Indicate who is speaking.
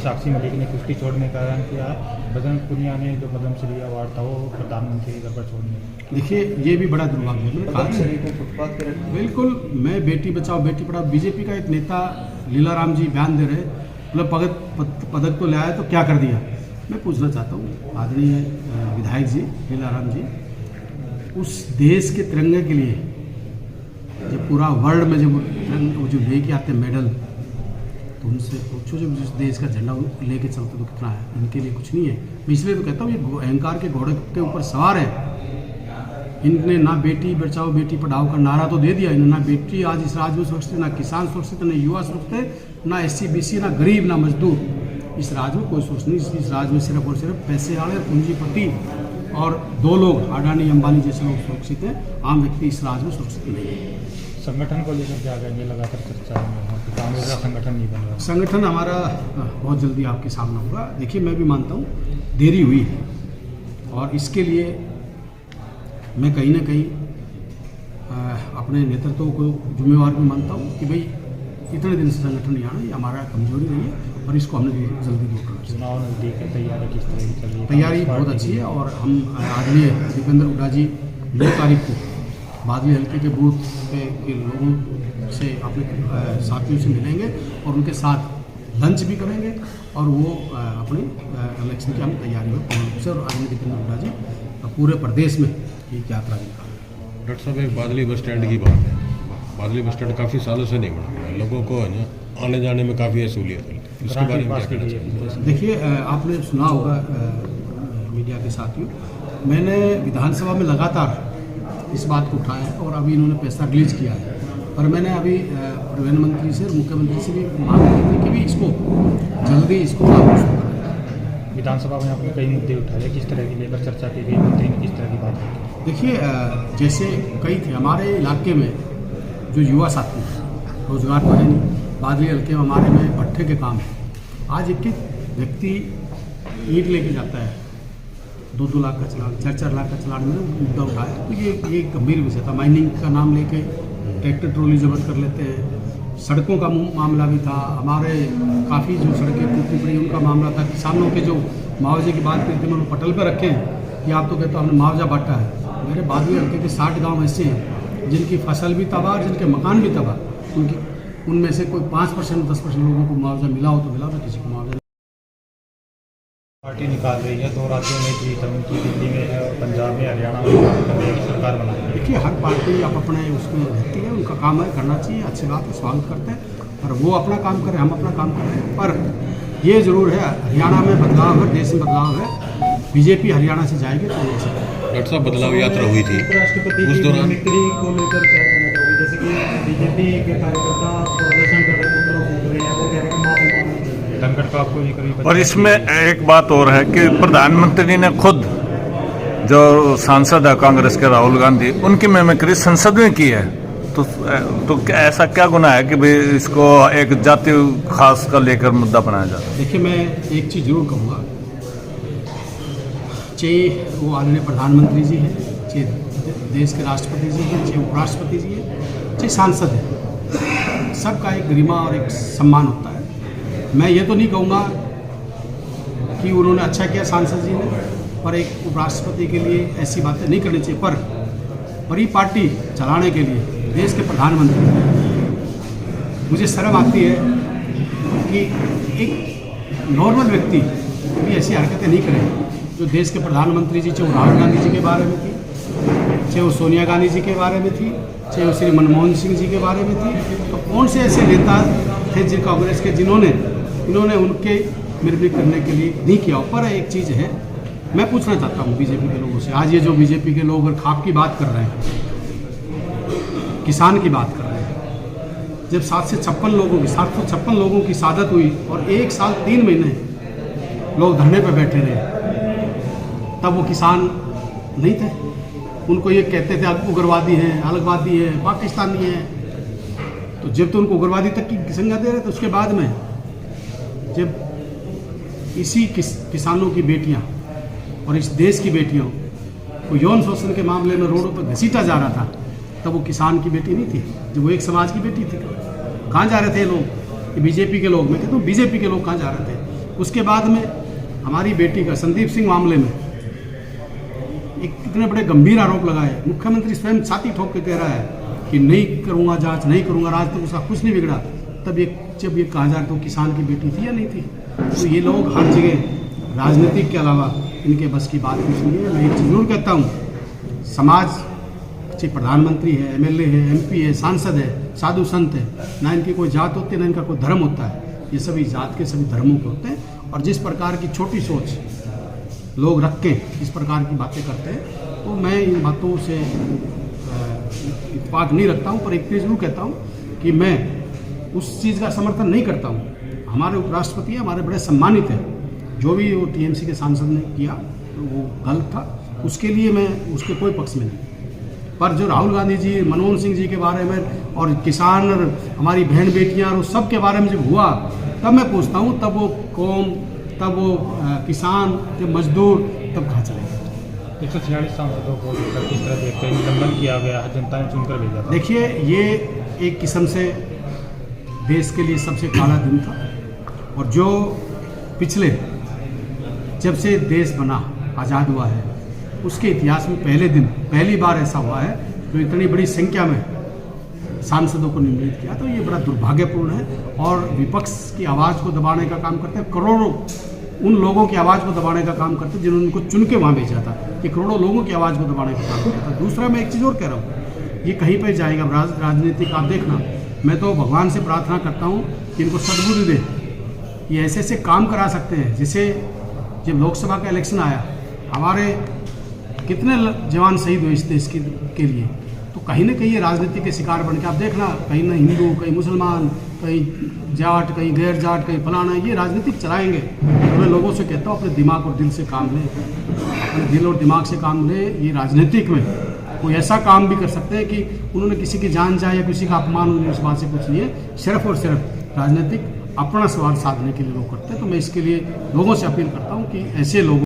Speaker 1: साक्षी मलिक ने कुश्ती छोड़ने का ऐलान किया है। बजरंग पुनिया ने जो पद्मश्री अवार्ड था वो प्रधानमंत्री के घर पर छोड़ने।
Speaker 2: देखिए ये भी बड़ा दुर्भाग्य है।
Speaker 3: पद्मश्री को फुटपाथ पर
Speaker 2: बिल्कुल, मैं बेटी बचाओ बेटी पढ़ाओ, बीजेपी का एक नेता लीलाराम जी बयान दे रहे, मतलब पदक तो ले आया तो क्या कर दिया। मैं पूछना चाहता हूँ आदरणीय विधायक जी लीलाराम जी, उस देश के तिरंगे के लिए जब पूरा वर्ल्ड में जब वो जो लेके आते हैं मेडल, तो उनसे पूछो जब जिस देश का झंडा लेके चलते तो कितना है, इनके लिए कुछ नहीं है। मैं इसलिए तो कहता हूँ ये अहंकार के घोड़े के ऊपर सवार है। इनने ना बेटी बचाओ बेटी पढ़ाओ का नारा तो दे दिया, इन्होंने ना बेटी आज इस राज्य में सुरक्षित है, ना किसान सुरक्षित है, ना युवा सुरक्षित है, ना SC BC, ना गरीब, ना मजदूर। इस राज्य में कोई सुरक्षित नहीं। इस राज्य में सिर्फ और सिर्फ पैसे वाले पूंजीपति और 2 लोग अडानी अंबानी जैसे लोग सुरक्षित हैं। आम व्यक्ति इस राज्य में सुरक्षित नहीं है।
Speaker 1: संगठन को लेकर क्या कहेंगे? लगातार चर्चा है कि कांग्रेस का संगठन नहीं बन रहा।
Speaker 2: संगठन हमारा बहुत जल्दी आपके सामने होगा। देखिए मैं भी मानता हूँ देरी हुई है, और इसके लिए मैं कहीं ना कहीं अपने नेतृत्व को जिम्मेवार भी मानता हूँ कि भाई इतने दिन से संगठन नहीं आना, ये हमारा कमजोरी नहीं है और इसको हमने जल्दी दूर करना।
Speaker 1: चुनाव नजदीक है, तैयारी किस तरह की चल रही है?
Speaker 2: तैयारी बहुत अच्छी है, और हम आदरणीय दीपेंद्र हुड्डा जी 9 तारीख को बादली हल्के के बूथ के लोगों से अपने साथियों से मिलेंगे और उनके साथ लंच भी करेंगे, और वो अपने इलेक्शन की हम तैयारी में पूर्ण रूप से, और आदरणीय दीपेंद्र हुड्डा जी पूरे प्रदेश में एक यात्रा निकालेंगे।
Speaker 4: डॉक्टर साहब, एक बादली बस स्टैंड की बात है। बादली बस स्टैंड काफ़ी सालों से नहीं बना हुआ है, लोगों को है ना आने जाने में काफ़ी असूलियत है। इसके बारे में क्या कहना चाहिए?
Speaker 2: देखिए आपने सुना होगा मीडिया के साथियों, मैंने विधानसभा में लगातार इस बात को उठाया है, और अभी इन्होंने पैसा रिलीज किया है, और मैंने अभी परिवहन मंत्री से और मुख्यमंत्री से भी मांग की थी कि भी इसको जल्दी इसको लागू करें।
Speaker 1: विधानसभा में आपने कई मुद्दे उठाए, किस तरह की लेकर चर्चा की गई? मंत्री ने किस तरह की बात की?
Speaker 2: देखिए जैसे कई थे हमारे इलाके में जो युवा साथी हैं, रोजगार तो है नहीं, बादली हल्के में हमारे में भट्ठे के काम है। आज एक व्यक्ति ईंट लेके जाता है, 2-2 लाख का चलान, 4-4 लाख का चलान में मुद्दा उठाया, तो ये गंभीर विषय था। माइनिंग का नाम लेके ट्रैक्टर ट्रॉली जब्त कर लेते हैं। सड़कों का मामला भी था, हमारे काफ़ी जो सड़कें टूटी पड़ी उनका मामला था। किसानों के जो मुआवजे की बात करते हैं उन्होंने पटल पर रखे हैं कि आप तो कहते हो हमने मुआवजा बांटा है। मेरे बादली हल्के के 60 गाँव ऐसे हैं जिनकी फसल भी तबाह, जिनके मकान भी तबाह, उनमें से कोई 5% 10% लोगों को मुआवजा मिला हो तो मिला, तो किसी को मुआवजा नहीं।
Speaker 1: पार्टी निकाल रही है, 2 राज्यों में जीत है उनकी, दिल्ली में है और पंजाब में, हरियाणा में सरकार बनाई है।
Speaker 2: देखिए हर पार्टी आप अपने उसमें रहती है, उनका काम है, करना चाहिए, अच्छी बात है, स्वागत करते हैं, और वो अपना काम करें, हम अपना काम करते हैं। पर ये जरूर है हरियाणा में बदलाव है, देश में बदलाव है, बीजेपी हरियाणा से जाएगी तो नहीं सकता।
Speaker 4: डॉक्टर साहब, बदलाव यात्रा हुई थी उस दौरान
Speaker 1: को लेकर क्या कहना चाहोगे? जैसे कि बीजेपी के कार्यकर्ता प्रदर्शन कर रहे हैं, वो कह रहे हैं संकट का आपको ये।
Speaker 5: और इसमें एक बात और है कि प्रधानमंत्री ने खुद जो सांसद है कांग्रेस के राहुल गांधी, उनकी मिमिक्री संसद में की है, तो ऐसा क्या गुनाह है कि भाई इसको एक जाति खास का लेकर मुद्दा बनाया जाता है?
Speaker 2: देखिए मैं एक चीज़ जरूर कहूँगा, चाहे वो आदरणीय प्रधानमंत्री जी हैं, चाहे देश के राष्ट्रपति जी हैं, चाहे उपराष्ट्रपति जी हैं, चाहे सांसद हैं, सबका एक गरिमा और एक सम्मान होता है। मैं ये तो नहीं कहूँगा कि उन्होंने अच्छा किया सांसद जी ने, पर एक उपराष्ट्रपति के लिए ऐसी बातें नहीं करनी चाहिए। पर बड़ी पार्टी चलाने के लिए देश के प्रधानमंत्री, मुझे शर्म आती है कि एक नॉर्मल व्यक्ति भी ऐसी हरकतें नहीं करे। जो देश के प्रधानमंत्री जी, चाहे वो राहुल गांधी जी के बारे में थी, चाहे वो सोनिया गांधी जी के बारे में थी, चाहे वो श्री मनमोहन सिंह जी के बारे में थी, तो कौन से ऐसे नेता थे जो कांग्रेस के इन्होंने उनके मिरमिक करने के लिए नहीं किया। पर एक चीज़ है, मैं पूछना चाहता हूँ बीजेपी के लोगों से, आज ये जो बीजेपी के लोग अगर खाप की बात कर रहे हैं, किसान की बात कर रहे हैं, जब 756 लोगों की शहादत हुई और 1 साल 3 महीने लोग धरने पर बैठे रहे, तब वो किसान नहीं थे। उनको ये कहते थे उग्रवादी हैं, अलगवादी है, पाकिस्तानी है, तो जब तो उनको उग्रवादी तक की संज्ञा दे रहे थे, उसके बाद में जब इसी किसानों की बेटियां और इस देश की बेटियों को यौन शोषण के मामले में रोडों पर घसीटा जा रहा था, तब वो किसान की बेटी नहीं थी, जब वो एक समाज की बेटी थी। कहाँ जा रहे थे लोग? बीजेपी के लोग, मैं कहता हूँ बीजेपी के लोग कहाँ जा रहे थे? उसके बाद में हमारी बेटी का संदीप सिंह मामले में एक कितने बड़े गंभीर आरोप लगाए, मुख्यमंत्री स्वयं छाती ठोक के कह रहा है कि नहीं करूंगा जांच, नहीं करूंगा, आज तक उसका कुछ नहीं बिगड़ा। तब जब ये कहा जाए तो किसान की बेटी थी या नहीं थी? तो ये लोग हर जगह राजनीतिक के अलावा इनके बस की बात कुछ नहीं है। मैं एक चीज़ जरूर कहता हूँ, समाज चाहे प्रधानमंत्री है, एमएलए है, एमपी है, सांसद है, साधु संत है, ना इनकी कोई जात होती है ना इनका कोई धर्म होता है। ये सभी जात के सभी धर्मों के होते हैं। और जिस प्रकार की छोटी सोच लोग रख के इस प्रकार की बातें करते हैं, तो मैं इन बातों से इत्तेफाक नहीं रखता हूँ। पर एक चीज़ जरूर कहता हूँ कि मैं उस चीज़ का समर्थन नहीं करता हूँ। हमारे उपराष्ट्रपति हमारे बड़े सम्मानित हैं, जो भी वो टीएमसी के सांसद ने किया तो वो गलत था, उसके लिए मैं उसके कोई पक्ष में नहीं। पर जो राहुल गांधी जी, मनमोहन सिंह जी के बारे में और किसान और हमारी बहन बेटियां और सब के बारे में जब हुआ, तब मैं पूछता हूँ, तब वो कौम, तब वो किसान, जब मजदूर, तब कहाँ चले गए?
Speaker 1: 146 सांसदों को किस तरह देखते हैं निलंबन किया गया है, जनता ने चुनकर भेजा था।
Speaker 2: देखिए, ये एक किस्म से देश के लिए सबसे काला दिन था। और जो पिछले जब से देश बना, आज़ाद हुआ है, उसके इतिहास में पहली बार ऐसा हुआ है जो इतनी बड़ी संख्या में सांसदों को निलंबित किया। तो ये बड़ा दुर्भाग्यपूर्ण है और विपक्ष की आवाज़ को दबाने का काम करते हैं। करोड़ों उन लोगों की आवाज़ को दबाने का काम करते हैं जिन्होंने उनको चुन के वहाँ भेजा था। ये करोड़ों लोगों की आवाज़ को दबाने का काम करता है। दूसरा, मैं एक चीज़ और कह रहा हूँ, ये कहीं पर जाएगा राजनीतिक, आप देखना। मैं तो भगवान से प्रार्थना करता हूँ कि इनको सद्बुद्धि दे, ये ऐसे ऐसे काम करा सकते हैं। जैसे जब लोकसभा का इलेक्शन आया, हमारे कितने जवान शहीद हुए इस देश के लिए, तो कहीं ना कहीं ये राजनीति के शिकार बन के, आप देखना, कहीं ना हिंदू, कहीं मुसलमान, कहीं जाट, कहीं गैर जाट, कहीं फलाना, ये राजनीतिक चलाएंगे। तो मैं लोगों से कहता हूँ, अपने दिमाग और दिल से काम लें, अपने दिल और दिमाग से काम लें। ये राजनीतिक में कोई ऐसा काम भी कर सकते हैं कि उन्होंने किसी की जान चाहे या किसी का अपमान, उन्हें उस बात से कुछ नहीं है। सिर्फ और सिर्फ राजनीतिक अपना स्वार्थ साधने के लिए लोग करते हैं। तो मैं इसके लिए लोगों से अपील करता हूँ कि ऐसे लोगों